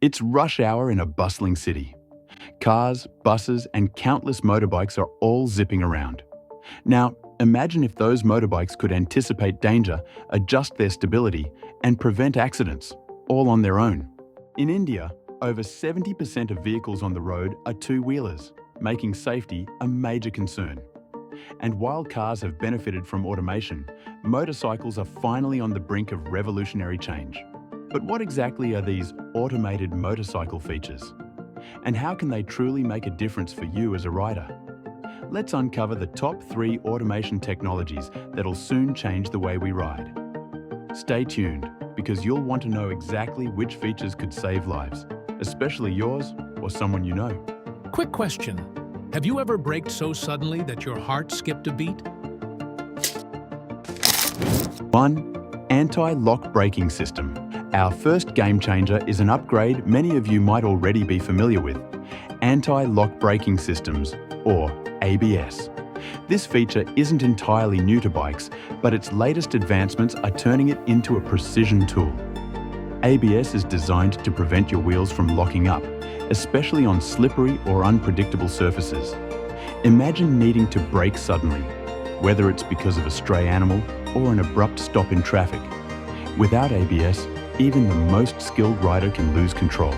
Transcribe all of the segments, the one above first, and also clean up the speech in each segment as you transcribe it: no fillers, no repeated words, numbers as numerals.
It's rush hour in a bustling city. Cars, buses, and countless motorbikes are all zipping around. Now, imagine if those motorbikes could anticipate danger, adjust their stability, and prevent accidents, all on their own. In India, over 70% of vehicles on the road are two-wheelers, making safety a major concern. And while cars have benefited from automation, motorcycles are finally on the brink of revolutionary change. But what exactly are these automated motorcycle features? And how can they truly make a difference for you as a rider? Let's uncover the top 3 automation technologies that'll soon change the way we ride. Stay tuned, because you'll want to know exactly which features could save lives, especially yours or someone you know. Quick question. Have you ever braked so suddenly that your heart skipped a beat? 1. Anti-lock braking system. Our first game changer is an upgrade many of you might already be familiar with: anti-lock braking systems, or ABS. This feature isn't entirely new to bikes, but its latest advancements are turning it into a precision tool. ABS is designed to prevent your wheels from locking up, especially on slippery or unpredictable surfaces. Imagine needing to brake suddenly, whether it's because of a stray animal or an abrupt stop in traffic. Without ABS, even the most skilled rider can lose control.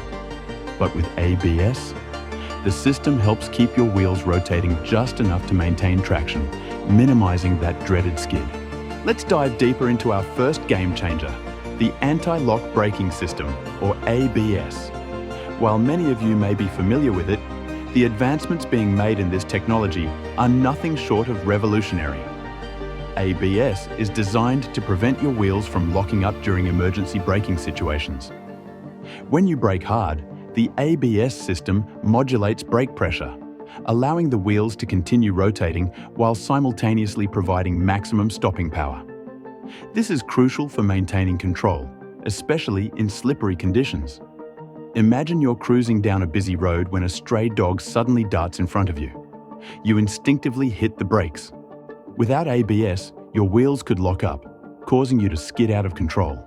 But with ABS, the system helps keep your wheels rotating just enough to maintain traction, minimizing that dreaded skid. Let's dive deeper into our first game changer, the anti-lock braking system, or ABS. While many of you may be familiar with it, the advancements being made in this technology are nothing short of revolutionary. ABS is designed to prevent your wheels from locking up during emergency braking situations. When you brake hard, the ABS system modulates brake pressure, allowing the wheels to continue rotating while simultaneously providing maximum stopping power. This is crucial for maintaining control, especially in slippery conditions. Imagine you're cruising down a busy road when a stray dog suddenly darts in front of you. You instinctively hit the brakes. Without ABS, your wheels could lock up, causing you to skid out of control.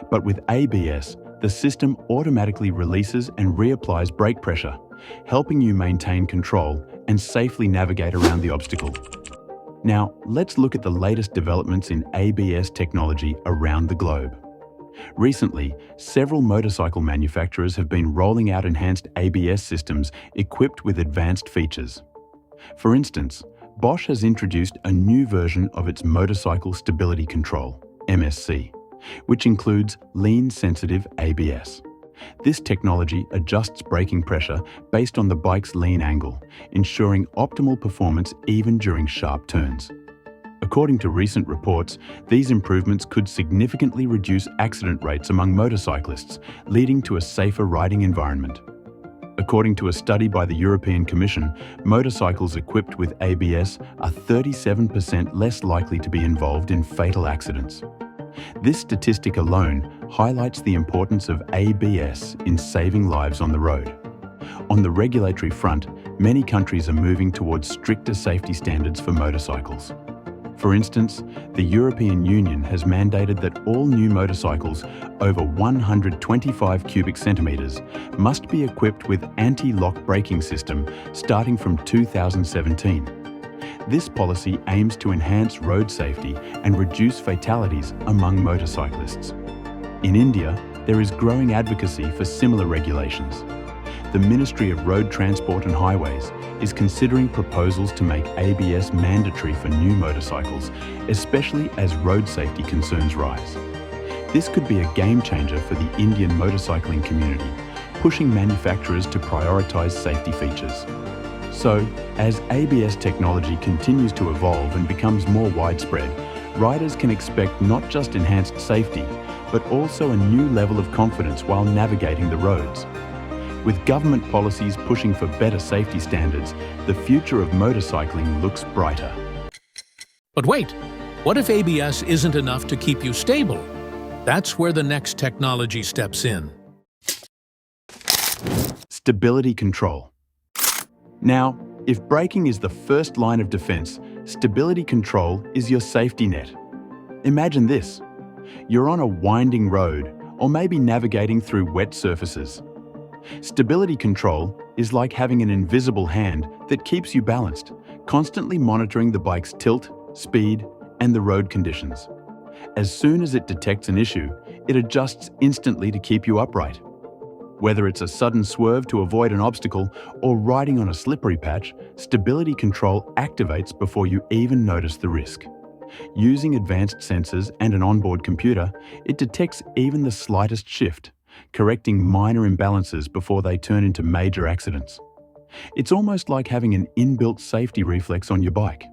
But with ABS, the system automatically releases and reapplies brake pressure, helping you maintain control and safely navigate around the obstacle. Now, let's look at the latest developments in ABS technology around the globe. Recently, several motorcycle manufacturers have been rolling out enhanced ABS systems equipped with advanced features. For instance, Bosch has introduced a new version of its motorcycle stability control, MSC, which includes lean-sensitive ABS. This technology adjusts braking pressure based on the bike's lean angle, ensuring optimal performance even during sharp turns. According to recent reports, these improvements could significantly reduce accident rates among motorcyclists, leading to a safer riding environment. According to a study by the European Commission, motorcycles equipped with ABS are 37% less likely to be involved in fatal accidents. This statistic alone highlights the importance of ABS in saving lives on the road. On the regulatory front, many countries are moving towards stricter safety standards for motorcycles. For instance, the European Union has mandated that all new motorcycles over 125 cubic centimeters must be equipped with anti-lock braking system starting from 2017. This policy aims to enhance road safety and reduce fatalities among motorcyclists. In India, there is growing advocacy for similar regulations. The Ministry of Road Transport and Highways is considering proposals to make ABS mandatory for new motorcycles, especially as road safety concerns rise. This could be a game changer for the Indian motorcycling community, pushing manufacturers to prioritize safety features. So, as ABS technology continues to evolve and becomes more widespread, riders can expect not just enhanced safety, but also a new level of confidence while navigating the roads. With government policies pushing for better safety standards, the future of motorcycling looks brighter. But wait, what if ABS isn't enough to keep you stable? That's where the next technology steps in. Stability control. Now, if braking is the first line of defense, stability control is your safety net. Imagine this. You're on a winding road, or maybe navigating through wet surfaces. Stability control is like having an invisible hand that keeps you balanced, constantly monitoring the bike's tilt, speed, and the road conditions. As soon as it detects an issue, it adjusts instantly to keep you upright. Whether it's a sudden swerve to avoid an obstacle or riding on a slippery patch, stability control activates before you even notice the risk. Using advanced sensors and an onboard computer, it detects even the slightest shift, correcting minor imbalances before they turn into major accidents. It's almost like having an inbuilt safety reflex on your bike.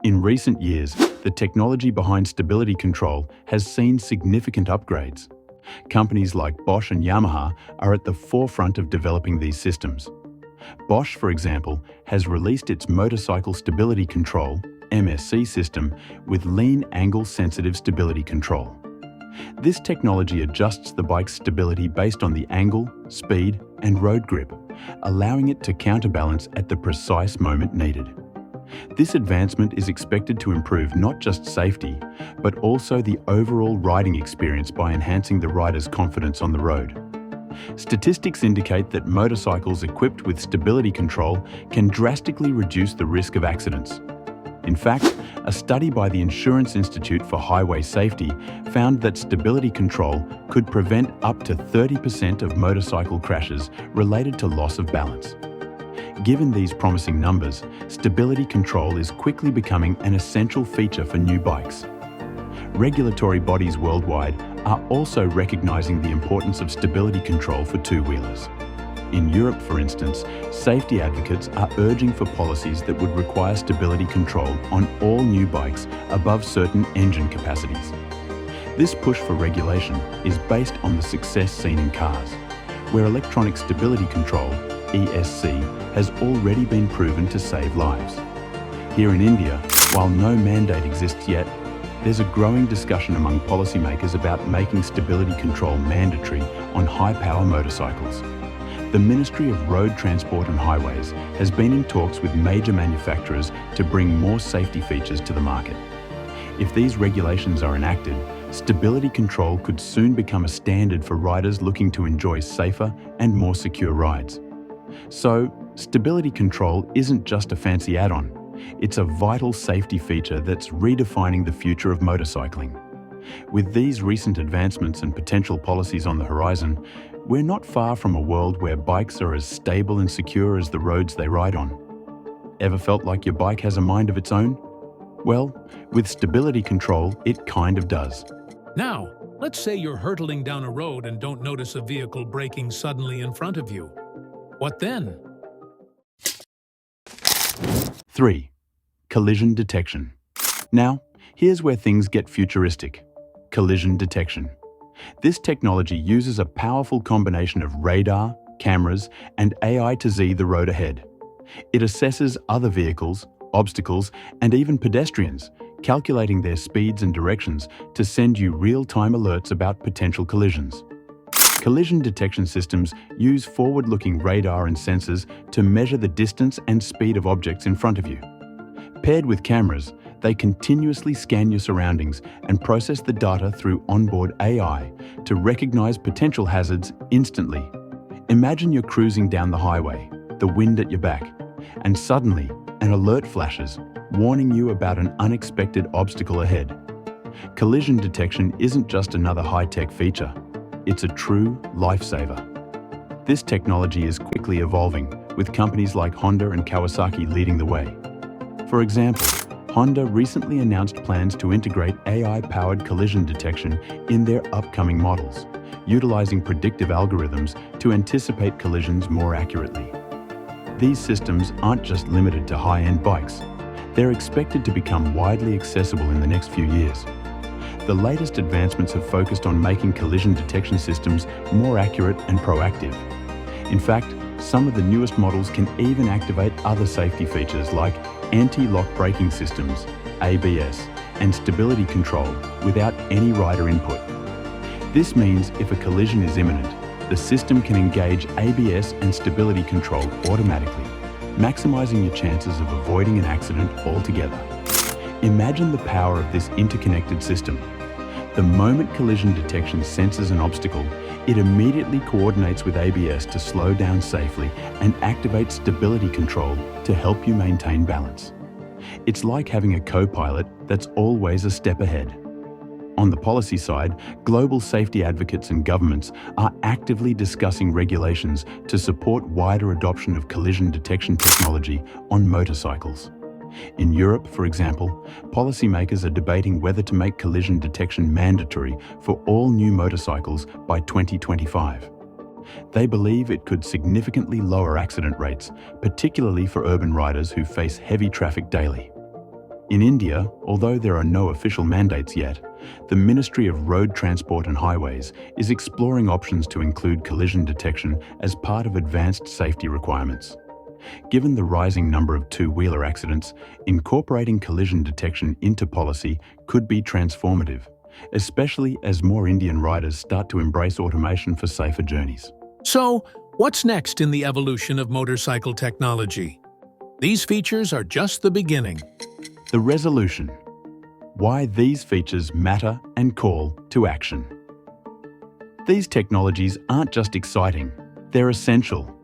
In recent years, the technology behind stability control has seen significant upgrades. Companies like Bosch and Yamaha are at the forefront of developing these systems. Bosch, for example, has released its motorcycle stability control (MSC) system with lean angle sensitive stability control. This technology adjusts the bike's stability based on the angle, speed, and road grip, allowing it to counterbalance at the precise moment needed. This advancement is expected to improve not just safety, but also the overall riding experience by enhancing the rider's confidence on the road. Statistics indicate that motorcycles equipped with stability control can drastically reduce the risk of accidents. In fact, a study by the Insurance Institute for Highway Safety found that stability control could prevent up to 30% of motorcycle crashes related to loss of balance. Given these promising numbers, stability control is quickly becoming an essential feature for new bikes. Regulatory bodies worldwide are also recognizing the importance of stability control for two-wheelers. In Europe, for instance, safety advocates are urging for policies that would require stability control on all new bikes above certain engine capacities. This push for regulation is based on the success seen in cars, where electronic stability control (ESC) has already been proven to save lives. Here in India, while no mandate exists yet, there's a growing discussion among policymakers about making stability control mandatory on high-power motorcycles. The Ministry of Road Transport and Highways has been in talks with major manufacturers to bring more safety features to the market. If these regulations are enacted, stability control could soon become a standard for riders looking to enjoy safer and more secure rides. So, stability control isn't just a fancy add-on. It's a vital safety feature that's redefining the future of motorcycling. With these recent advancements and potential policies on the horizon, we're not far from a world where bikes are as stable and secure as the roads they ride on. Ever felt like your bike has a mind of its own? Well, with stability control, it kind of does. Now, let's say you're hurtling down a road and don't notice a vehicle braking suddenly in front of you. What then? 3. Collision detection. Now, here's where things get futuristic. Collision detection. This technology uses a powerful combination of radar, cameras, and AI to see the road ahead. It assesses other vehicles, obstacles, and even pedestrians, calculating their speeds and directions to send you real-time alerts about potential collisions. Collision detection systems use forward-looking radar and sensors to measure the distance and speed of objects in front of you. Paired with cameras, they continuously scan your surroundings and process the data through onboard AI to recognize potential hazards instantly. Imagine you're cruising down the highway, the wind at your back, and suddenly an alert flashes, warning you about an unexpected obstacle ahead. Collision detection isn't just another high-tech feature. It's a true lifesaver. This technology is quickly evolving, with companies like Honda and Kawasaki leading the way. For example, Honda recently announced plans to integrate AI-powered collision detection in their upcoming models, utilizing predictive algorithms to anticipate collisions more accurately. These systems aren't just limited to high-end bikes. They're expected to become widely accessible in the next few years. The latest advancements have focused on making collision detection systems more accurate and proactive. In fact, some of the newest models can even activate other safety features like anti-lock braking systems, ABS, and stability control without any rider input. This means if a collision is imminent, the system can engage ABS and stability control automatically, maximizing your chances of avoiding an accident altogether. Imagine the power of this interconnected system. The moment collision detection senses an obstacle, it immediately coordinates with ABS to slow down safely and activates stability control to help you maintain balance. It's like having a co-pilot that's always a step ahead. On the policy side, global safety advocates and governments are actively discussing regulations to support wider adoption of collision detection technology on motorcycles. In Europe, for example, policymakers are debating whether to make collision detection mandatory for all new motorcycles by 2025. They believe it could significantly lower accident rates, particularly for urban riders who face heavy traffic daily. In India, although there are no official mandates yet, the Ministry of Road Transport and Highways is exploring options to include collision detection as part of advanced safety requirements. Given the rising number of two-wheeler accidents, incorporating collision detection into policy could be transformative, especially as more Indian riders start to embrace automation for safer journeys. So, what's next in the evolution of motorcycle technology? These features are just the beginning. The resolution. Why these features matter and call to action. These technologies aren't just exciting, they're essential.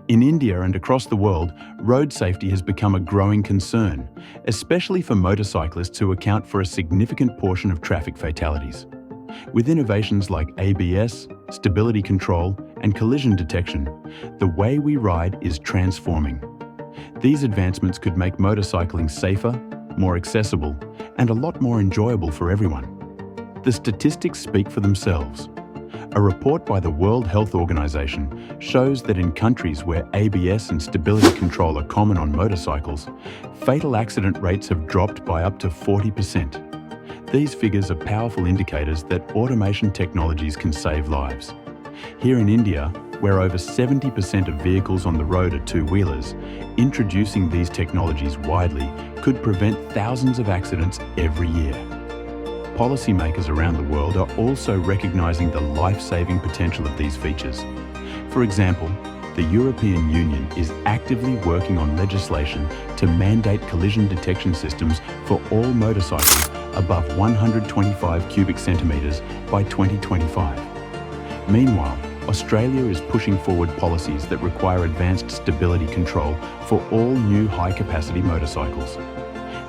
In India and across the world, road safety has become a growing concern, especially for motorcyclists who account for a significant portion of traffic fatalities. With innovations like ABS, stability control, and collision detection, the way we ride is transforming. These advancements could make motorcycling safer, more accessible, and a lot more enjoyable for everyone. The statistics speak for themselves. A report by the World Health Organization shows that in countries where ABS and stability control are common on motorcycles, fatal accident rates have dropped by up to 40%. These figures are powerful indicators that automation technologies can save lives. Here in India, where over 70% of vehicles on the road are two-wheelers, introducing these technologies widely could prevent thousands of accidents every year. Policymakers around the world are also recognizing the life-saving potential of these features. For example, the European Union is actively working on legislation to mandate collision detection systems for all motorcycles above 125 cubic centimeters by 2025. Meanwhile, Australia is pushing forward policies that require advanced stability control for all new high-capacity motorcycles.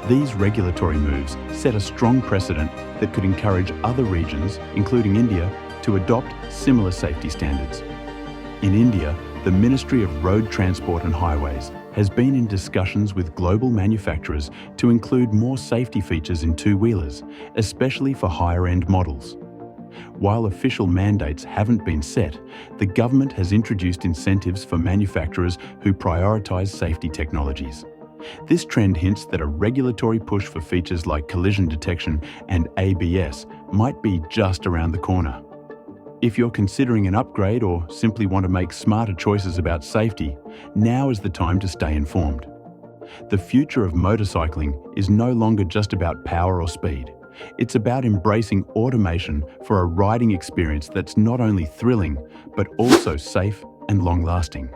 These regulatory moves set a strong precedent that could encourage other regions, including India, to adopt similar safety standards. In India, the Ministry of Road Transport and Highways has been in discussions with global manufacturers to include more safety features in two-wheelers, especially for higher-end models. While official mandates haven't been set, the government has introduced incentives for manufacturers who prioritize safety technologies. This trend hints that a regulatory push for features like collision detection and ABS might be just around the corner. If you're considering an upgrade or simply want to make smarter choices about safety, now is the time to stay informed. The future of motorcycling is no longer just about power or speed. It's about embracing automation for a riding experience that's not only thrilling, but also safe and long-lasting.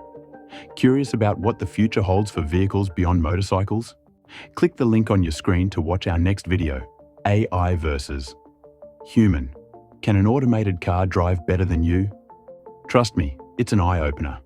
Curious about what the future holds for vehicles beyond motorcycles? Click the link on your screen to watch our next video, AI versus Human. Can an automated car drive better than you? Trust me, it's an eye-opener.